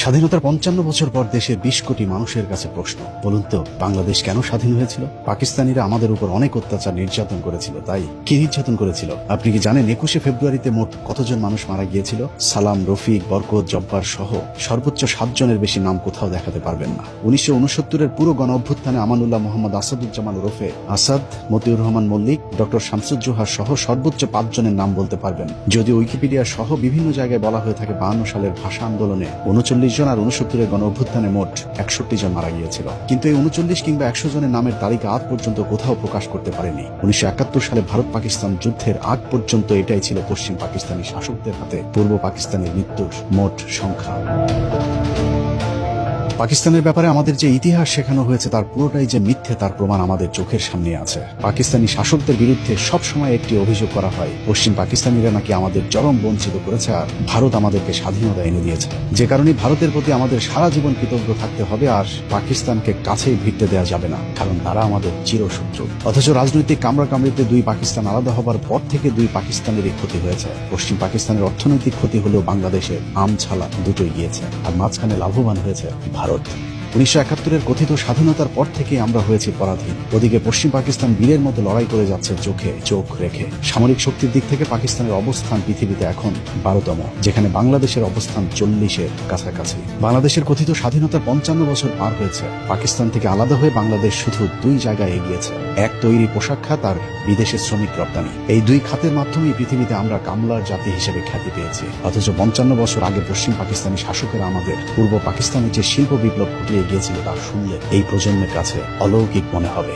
স্বাধীনতার ৫৫ বছর পর দেশের ২০ কোটি মানুষের কাছে প্রশ্ন, বলুন তো বাংলাদেশ কেন স্বাধীন হয়েছিল? পাকিস্তানিরা আমাদের উপর অনেক অত্যাচার নির্যাতন করেছিল। তাই কি নির্যাতন করেছিল আপনি কি জানেন? ২১শে ফেব্রুয়ারিতে মোট কতজন মানুষ মারা গিয়েছিল? সালাম, রফিক, বরকত, জব্বার সহ সর্বোচ্চ ৭ জনের বেশি নাম কোথাও দেখাতে পারবেন না। ১৯৬৯-এর পুরো গণ অভ্যুত্থানে আমানুল্লাহ মোহাম্মদ আসাদুজ্জামান ওরফে আসাদ, মতিউর রহমান মল্লিক, ডক্টর শামসুজ্জোহা সহ সর্বোচ্চ ৫ জনের নাম বলতে পারবেন। যদিও উইকিপিডিয়া সহ বিভিন্ন জায়গায় বলা হয়ে থাকে ৫২ সালের ভাষা আন্দোলনে ৩৯ জন আর ৬৯-এর গণ অভ্যুত্থানে মোট ৬১ জন মারা গিয়েছিল। কিন্তু এই ৩৯ কিংবা ১০০ জনের নামের তালিকা আজ পর্যন্ত কোথাও প্রকাশ করতে পারেনি। ১৯৭১ সালে ভারত পাকিস্তান যুদ্ধের আগ পর্যন্ত এটাই ছিল পশ্চিম পাকিস্তানি শাসকদের হাতে পূর্ব পাকিস্তানের মৃত্যুর মোট সংখ্যা। পাকিস্তানের ব্যাপারে আমাদের যে ইতিহাস শেখানো হয়েছে তার পুরোটাই যে মিথ্যে তার প্রমাণ আমাদের চোখের সামনে আছে। পাকিস্তানি শাসকদের বিরুদ্ধে সবসময় একটি অভিযোগ করা হয়, পশ্চিম পাকিস্তানিরা নাকি আমাদের চরম বঞ্চিত করেছে আর ভারত আমাদেরকে স্বাধীনতা এনে দিয়েছে। যে কারণে ভারতের প্রতি আমাদের সারা জীবন কৃতজ্ঞ থাকতে হবে আর পাকিস্তানকে কাছেই ভিড়তে দেওয়া যাবে না, কারণ তারা আমাদের চিরশত্রু। অথচ রাজনৈতিক কামড়াকামড়িতে দুই পাকিস্তান আলাদা হবার পর থেকে দুই পাকিস্তানেরই ক্ষতি হয়েছে। পশ্চিম পাকিস্তানের অর্থনৈতিক ক্ষতি হলেও বাংলাদেশের আম ছালা দুটোই গিয়েছে আর মাঝখানে লাভবান হয়েছে ভারত। ১৯৭১-এর কথিত স্বাধীনতার পর থেকে আমরা হয়েছি পরাধীন। ওদিকে পশ্চিম পাকিস্তান বীরের মতো লড়াই করে যাচ্ছে চোখে চোখ রেখে। সামরিক শক্তির দিক থেকে পাকিস্তানের অবস্থান পৃথিবীতে এখন ১২তম, যেখানে বাংলাদেশের অবস্থান ৪০-এর কাছাকাছি। বাংলাদেশের কথিত স্বাধীনতার ৫৫ বছর পার হয়েছে। পাকিস্তান থেকে আলাদা হয়ে বাংলাদেশ শুধু দুই জায়গায় এগিয়েছে, এক তৈরি পোশাক খাত আর বিদেশে শ্রমিক রপ্তানি। এই দুই খাতের মাধ্যমেই পৃথিবীতে আমরা কামলার জাতি হিসেবে খ্যাতি পেয়েছি। অথচ ৫৫ বছর আগে পশ্চিম পাকিস্তানি শাসকেরা আমাদের পূর্ব পাকিস্তানের যে শিল্প বিপ্লব ঘটিয়ে গিয়েছিল তা শুনলে এই প্রজন্মের কাছে অলৌকিক মনে হবে।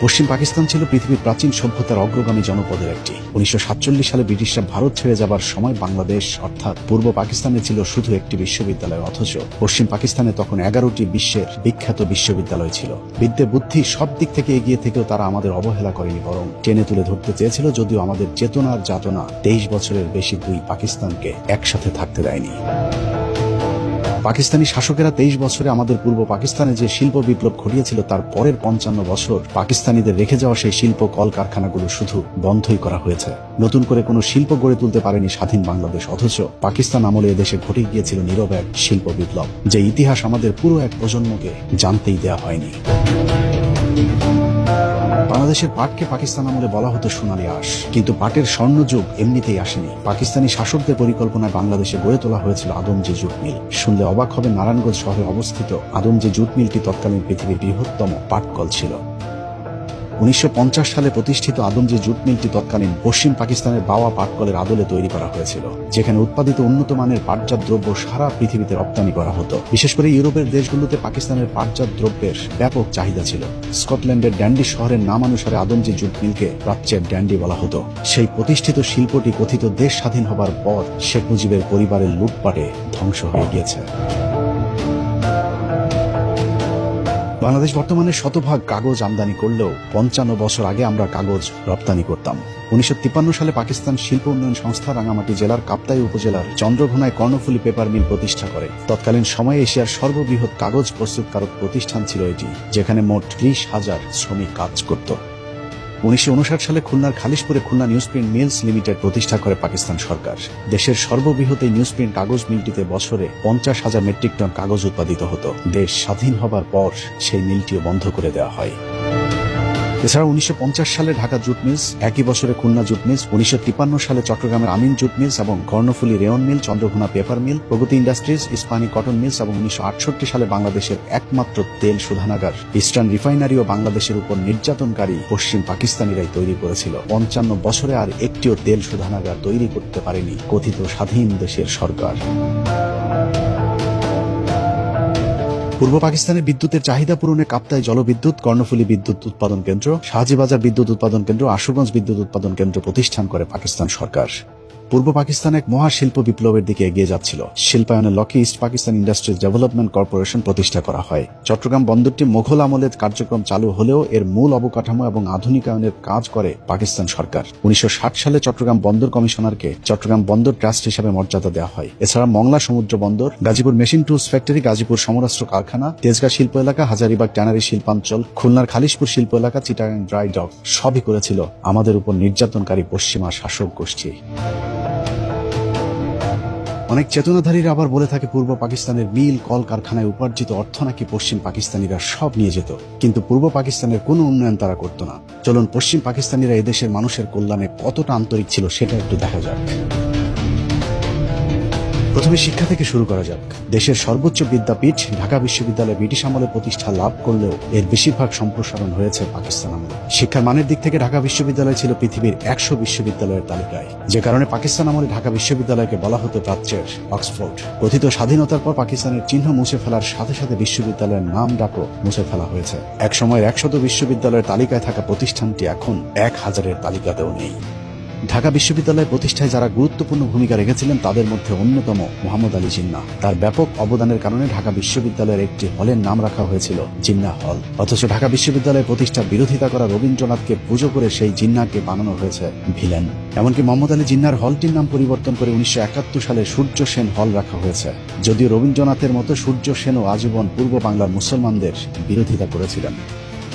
পশ্চিম পাকিস্তান ছিল পৃথিবীর প্রাচীন সভ্যতার অগ্রগামী জনপদের একটি। ১৯৪৭ সালে ব্রিটিশরা ভারত ছেড়ে যাবার সময় বাংলাদেশ অর্থাৎ পূর্ব পাকিস্তানে ছিল শুধু একটি বিশ্ববিদ্যালয়, অথচ পশ্চিম পাকিস্তানে তখন ১১টি বিশ্বের বিখ্যাত বিশ্ববিদ্যালয় ছিল। বিদ্যে বুদ্ধি সব দিক থেকে এগিয়ে থেকেও তারা আমাদের অবহেলা করেনি, বরং টেনে তুলে ধরতে চেয়েছিল। যদিও আমাদের চেতনার যাতনা ২৩ বছরের বেশি দুই পাকিস্তানকে একসাথে থাকতে দেয়নি। পাকিস্তানি শাসকেরা ২৩ বছরে আমাদের পূর্ব পাকিস্তানে যে শিল্প বিপ্লব ঘটিয়েছিল তার পরের ৫৫ বছর পাকিস্তানিদের রেখে যাওয়া সেই শিল্প কলকারখানাগুলো শুধু বন্ধই করা হয়েছে। নতুন করে কোনো শিল্প গড়ে তুলতে পারেনি স্বাধীন বাংলাদেশ। অথচ পাকিস্তান আমলে এদেশে ঘটে গিয়েছিল নীরব এক শিল্প বিপ্লব, যে ইতিহাস আমাদের পুরো এক প্রজন্মকে জানতেই দেওয়া হয়নি। বাংলাদেশের পাটকে পাকিস্তান আমলে বলা হতো সোনালী আঁশ, কিন্তু পাটের স্বর্ণযুগ এমনিতেই আসেনি। পাকিস্তানি শাসকদের পরিকল্পনায় বাংলাদেশে গড়ে তোলা হয়েছিল আদমজী জুট মিল। শুনলে অবাক হবে, নারায়ণগঞ্জ শহরে অবস্থিত আদমজী জুট মিলটি তৎকালীন পৃথিবীর বৃহত্তম পাটকল ছিল। ১৯৫০ সালে প্রতিষ্ঠিত আদমজী জুট মিলটি তৎকালীন পশ্চিম পাকিস্তানের বাওয়া পাটকলের আদলে তৈরি করা হয়েছিল, যেখানে উৎপাদিত উন্নত মানের পাটজাত দ্রব্য সারা পৃথিবীতে রপ্তানি করা হতো। বিশেষ করে ইউরোপের দেশগুলোতে পাকিস্তানের পাটজাত দ্রব্যের ব্যাপক চাহিদা ছিল। স্কটল্যান্ডের ড্যান্ডি শহরের নাম অনুসারে আদমজী জুট মিলকে প্রাচ্যের ড্যান্ডি বলা হতো। সেই প্রতিষ্ঠিত শিল্পটি কথিত দেশ স্বাধীন হবার পর শেখ মুজিবের পরিবারের লুটপাটে ধ্বংস হয়ে গিয়েছে। বাংলাদেশ বর্তমানে শতভাগ কাগজ আমদানি করলেও ৫৫ বছর আগে আমরা কাগজ রপ্তানি করতাম। ১৯৫৩ সালে পাকিস্তান শিল্প উন্নয়ন সংস্থা রাঙামাটি জেলার কাপ্তাই উপজেলার চন্দ্রঘোনায় কর্ণফুলী পেপার মিল প্রতিষ্ঠা করে। তৎকালীন সময়ে এশিয়ার সর্ববৃহৎ কাগজ প্রস্তুতকারক প্রতিষ্ঠান ছিল এটি, যেখানে মোট ৩০,০০০ শ্রমিক কাজ করত। ১৯৫৯ সালে খুলনার খালিশপুরে খুলনা নিউজপ্রিন্ট মিলস লিমিটেড প্রতিষ্ঠা করে পাকিস্তান সরকার। দেশের সর্ববৃহৎ এই নিউজপ্রিন্ট কাগজ মিলটিতে বছরে ৫০,০০০ মেট্রিক টন কাগজ উৎপাদিত হতো। দেশ স্বাধীন হবার পর সেই মিলটিও বন্ধ করে দেওয়া হয়। এছাড়া ১৯৫০ সালে ঢাকা জুট মিলস, একই বছরে খুলনা জুট মিলস, ১৯৫৩ সালে চট্টগ্রামের আমিন জুট মিলস এবং কর্ণফুলী রেয়ন মিল, চন্দ্রঘোনা পেপার মিল, প্রগতি ইন্ডাস্ট্রিজ, ইস্পাহানি কটন মিলস এবং ১৯৬৮ সালে বাংলাদেশের একমাত্র তেল শোধনাগার ইস্টার্ন রিফাইনারিও বাংলাদেশের উপর নির্যাতনকারী পশ্চিম পাকিস্তানিরাই তৈরি করেছিল। ৫৫ বছরে আর একটিও তেল শোধনাগার তৈরি করতে পারেনি কথিত স্বাধীন দেশের সরকার। পূর্ব পাকিস্তানের বিদ্যুতের চাহিদা পূরণে কাপ্তাই জলবিদ্যুৎ, কর্ণফুলী বিদ্যুৎ উৎপাদন কেন্দ্র, শাহজিবাজার বিদ্যুৎ উৎপাদন কেন্দ্র, আশুগঞ্জ বিদ্যুৎ উৎপাদন কেন্দ্র প্রতিষ্ঠান করে পাকিস্তান সরকার। পূর্ব পাকিস্তান এক মহাশিল্প বিপ্লবের দিকে এগিয়ে যাচ্ছিল। শিল্পায়নে লকি east Pakistan industries development corporation প্রতিষ্ঠা করা হয়। চট্টগ্রাম বন্দরটি মোঘল আমলের কার্যক্রম চালু হলেও এর মূল অবকাঠামো এবং আধুনিকায়নের কাজ করে পাকিস্তান সরকার। 1960 সালে চট্টগ্রাম বন্দর কমিশনারকে চট্টগ্রাম বন্দর ট্রাস্ট হিসেবে মর্যাদা দেওয়া হয়। এছাড়া মংলা সমুদ্র বন্দর, Gazipur machine tools factory, Gazipur সমরাস্ত্র কারখানা, তেজগাঁ শিল্প এলাকা, হাজারীবাগ ট্যানারি শিল্পাঞ্চল, খুলনার খালিশপুর শিল্প এলাকা, চিটাগাং ড্রাই ডক সবই করেছিল আমাদের উপর নির্যাতনকারী পশ্চিমা শাসক গোষ্ঠী। অনেক চেতনাধারীরা আবার বলে থাকে পূর্ব পাকিস্তানের মিল কল কারখানায় উপার্জিত অর্থ নাকি পশ্চিম পাকিস্তানিরা সব নিয়ে যেত, কিন্তু পূর্ব পাকিস্তানের কোনো উন্নয়ন তারা করত না। চলুন পশ্চিম পাকিস্তানিরা এদেশের মানুষের কল্যাণে কতটা আন্তরিক ছিল সেটা একটু দেখা যাক। প্রথমে শিক্ষা থেকে শুরু করা যাক। দেশের সর্বোচ্চ বিদ্যাপীঠ ঢাকা বিশ্ববিদ্যালয় ব্রিটিশ আমলে প্রতিষ্ঠা লাভ করলেও এর বেশিরভাগ সম্প্রসারণ হয়েছে পাকিস্তান আমলে। শিক্ষার মানের দিক থেকে ঢাকা বিশ্ববিদ্যালয় ছিল পৃথিবীর 100 বিশ্ববিদ্যালয়ের তালিকায়, যে কারণে পাকিস্তান আমলে ঢাকা বিশ্ববিদ্যালয়কে বলা হতো প্রাচ্যের অক্সফোর্ড। কথিত স্বাধীনতার পর পাকিস্তানের চিহ্ন মুছে ফেলার সাথে সাথে বিশ্ববিদ্যালয়ের নাম ডাকও মুছে ফেলা হয়েছে। এক সময়ের 100 বিশ্ববিদ্যালয়ের তালিকায় থাকা প্রতিষ্ঠানটি এখন 1000-এর তালিকাতেও নেই। ঢাকা বিশ্ববিদ্যালয় প্রতিষ্ঠায় যারা গুরুত্বপূর্ণ ভূমিকা রেখেছিলেন তাদের মধ্যে অন্যতম মোহাম্মদ আলী জিন্নাহ। তার ব্যাপক অবদানের কারণে ঢাকা বিশ্ববিদ্যালয়ের একটি হলের নাম রাখা হয়েছিল জিন্নাহ হল। অথচ ঢাকা বিশ্ববিদ্যালয়ের প্রতিষ্ঠার বিরোধিতা করা রবীন্দ্রনাথকে পুজো করে সেই জিন্নাহকে বানানো হয়েছে ভিলেন। এমনকি মোহাম্মদ আলী জিন্নাহর হলটির নাম পরিবর্তন করে 1971 সালে সূর্য সেন হল রাখা হয়েছে। যদিও রবীন্দ্রনাথের মতো সূর্য সেনও আজীবন পূর্ব বাংলার মুসলমানদের বিরোধিতা করেছিলেন।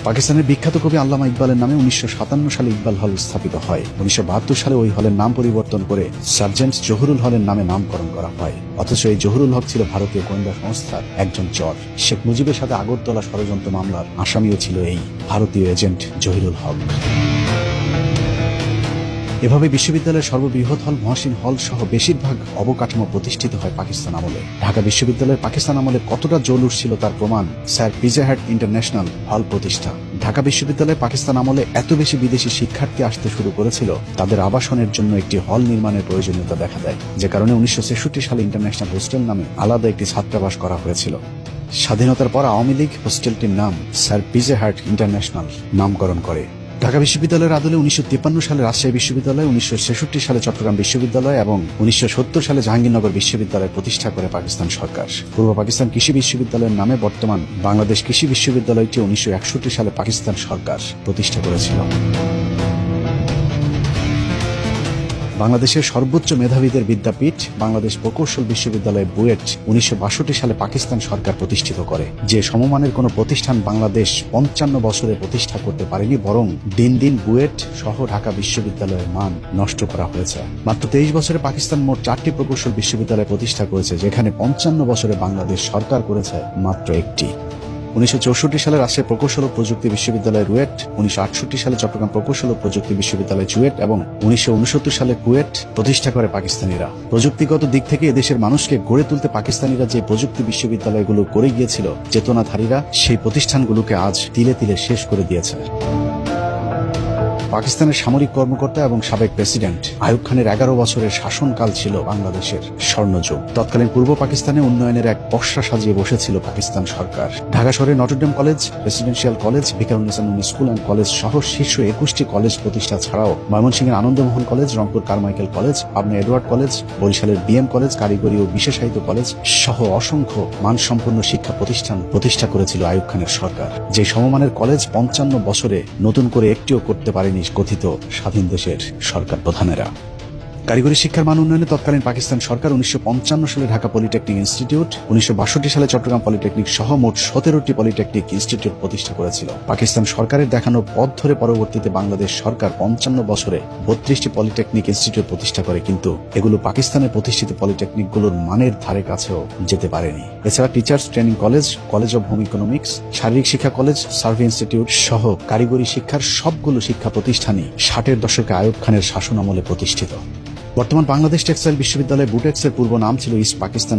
পাকিস্তানের বিখ্যাত কবি আল্লামা ইকবালের নামে 1957 সালে ইকবাল হল স্থাপিত হয়। 1972 সালে ওই হলের নাম পরিবর্তন করে সার্জেন্ট জহুরুল হলের নামে নামকরণ করা হয়। অথচ এই জহুরুল হক ছিল ভারতীয় গোয়েন্দা সংস্থার একজন চর। শেখ মুজিবের সাথে আগরতলা ষড়যন্ত্র মামলার আসামিও ছিল এই ভারতীয় এজেন্ট জহিরুল হক। এভাবে বিশ্ববিদ্যালয়ের সর্ববৃহৎ হল মহসিন হল সহ বেশিরভাগ অবকাঠামো প্রতিষ্ঠিত হয় পাকিস্তান আমলে। ঢাকা বিশ্ববিদ্যালয়ের পাকিস্তান আমলে কতটা জৌলুস ছিল তার প্রমাণ স্যার পিজে হাট ইন্টারন্যাশনাল হল প্রতিষ্ঠা। ঢাকা বিশ্ববিদ্যালয়ে পাকিস্তান আমলে এত বেশি বিদেশি শিক্ষার্থী আসতে শুরু করেছিল, তাদের আবাসনের জন্য একটি হল নির্মাণের প্রয়োজনীয়তা দেখা দেয়, যে কারণে 1966 সালে ইন্টারন্যাশনাল হোস্টেল নামে আলাদা একটি ছাত্রাবাস করা হয়েছিল। স্বাধীনতার পর আওয়ামী লীগ হোস্টেলটির নাম স্যার পিজে হাট ইন্টারন্যাশনাল নামকরণ করে। ঢাকা বিশ্ববিদ্যালয়ের আদলে 1953 সালে রাজশাহী বিশ্ববিদ্যালয়, 1966 সালে চট্টগ্রাম বিশ্ববিদ্যালয় এবং 1970 সালে জাহাঙ্গীরনগর বিশ্ববিদ্যালয় প্রতিষ্ঠা করে পাকিস্তান সরকার। পূর্ব পাকিস্তান কৃষি বিশ্ববিদ্যালয়ের নামে বর্তমান বাংলাদেশ কৃষি বিশ্ববিদ্যালয়টি 1961 সালে পাকিস্তান সরকার প্রতিষ্ঠা করেছিল। বাংলাদেশের সর্বোচ্চ মেধাবীদের বিদ্যাপীঠ বাংলাদেশ প্রকৌশল বিশ্ববিদ্যালয় বুয়েট 1962 সালে পাকিস্তান সরকার প্রতিষ্ঠিত করে। যে সমমানের কোনো প্রতিষ্ঠান বাংলাদেশ 55 বছরে প্রতিষ্ঠা করতে পারেনি, বরং দিন দিন বুয়েট সহ ঢাকা বিশ্ববিদ্যালয়ের মান নষ্ট করা হয়েছে। মাত্র 23 বছরে পাকিস্তান মোট 4টি প্রকৌশল বিশ্ববিদ্যালয় প্রতিষ্ঠা করেছে, যেখানে 55 বছরে বাংলাদেশ সরকার করেছে মাত্র একটি। 1964 সালে রাজশাহী প্রকৌশল ও প্রযুক্তি বিশ্ববিদ্যালয় রুয়েট, 1968 সালে চট্টগ্রাম প্রকৌশল ও প্রযুক্তি বিশ্ববিদ্যালয় চুয়েট এবং 1969 সালে কুয়েট প্রতিষ্ঠা করে পাকিস্তানিরা। প্রযুক্তিগত দিক থেকে এদেশের মানুষকে গড়ে তুলতে পাকিস্তানিরা যে প্রযুক্তি বিশ্ববিদ্যালয়গুলো করে গিয়েছিল, চেতনাধারীরা সেই প্রতিষ্ঠানগুলোকে আজ তিলে তিলে শেষ করে দিয়েছে। পাকিস্তানের সামরিক কর্মকর্তা এবং সাবেক প্রেসিডেন্ট আইয়ুব খানের 11 বছরের শাসনকাল ছিল বাংলাদেশের স্বর্ণযুগ। তৎকালীন পূর্ব পাকিস্তানে উন্নয়নের এক পসরা সাজিয়ে বসেছিল পাকিস্তান সরকার। ঢাকা শহরে Notre Dame college, residential college, Viqarunnisa Noon school and college সহ শীর্ষ 21টি কলেজ প্রতিষ্ঠা ছাড়াও ময়মনসিংহের Anandamohan college, Rangpur Carmichael college, Pabna Edward college, বরিশালের বিএম কলেজ, কারিগরি ও বিশেষায়িত কলেজ সহ অসংখ্য মানসম্পন্ন শিক্ষা প্রতিষ্ঠান প্রতিষ্ঠা করেছিল আইয়ুব খানের সরকার। যে সমমানের কলেজ 55 বছরে নতুন করে একটিও করতে পারেনি কথিত স্বাধীন দেশের সরকার প্রধানেরা। কারিগরি শিক্ষার মান উন্নয়নে তৎকালীন পাকিস্তান সরকার 1955 সালে ঢাকা পলিটেকনিক ইনস্টিটিউট, 1962 সালে চট্টগ্রাম পলিটেকনিক সহ মোট 17টি পলিটেকনিক ইনস্টিটিউট প্রতিষ্ঠা করেছিল। পাকিস্তান সরকারের দেখানো পথ ধরে পরবর্তীতে বাংলাদেশ সরকার 55 বছরে 32টি পলিটেকনিক ইনস্টিটিউট প্রতিষ্ঠা করে, কিন্তু এগুলো পাকিস্তানের প্রতিষ্ঠিত পলিটেকনিকগুলোর মানের ধারে কাছেও যেতে পারেনি। এছাড়া teachers training college, college of home economics, শারীরিক শিক্ষা কলেজ, সার্ভে ইনস্টিটিউট সহ কারিগরি শিক্ষার সবগুলো শিক্ষা প্রতিষ্ঠানই 60-এর দশকে আইয়ুব খানের শাসন আমলে প্রতিষ্ঠিত। বর্তমান বাংলাদেশ টেক্সটাইল বিশ্ববিদ্যালয় বুটেক্সের পূর্ব নাম ছিল ইস্ট পাকিস্তান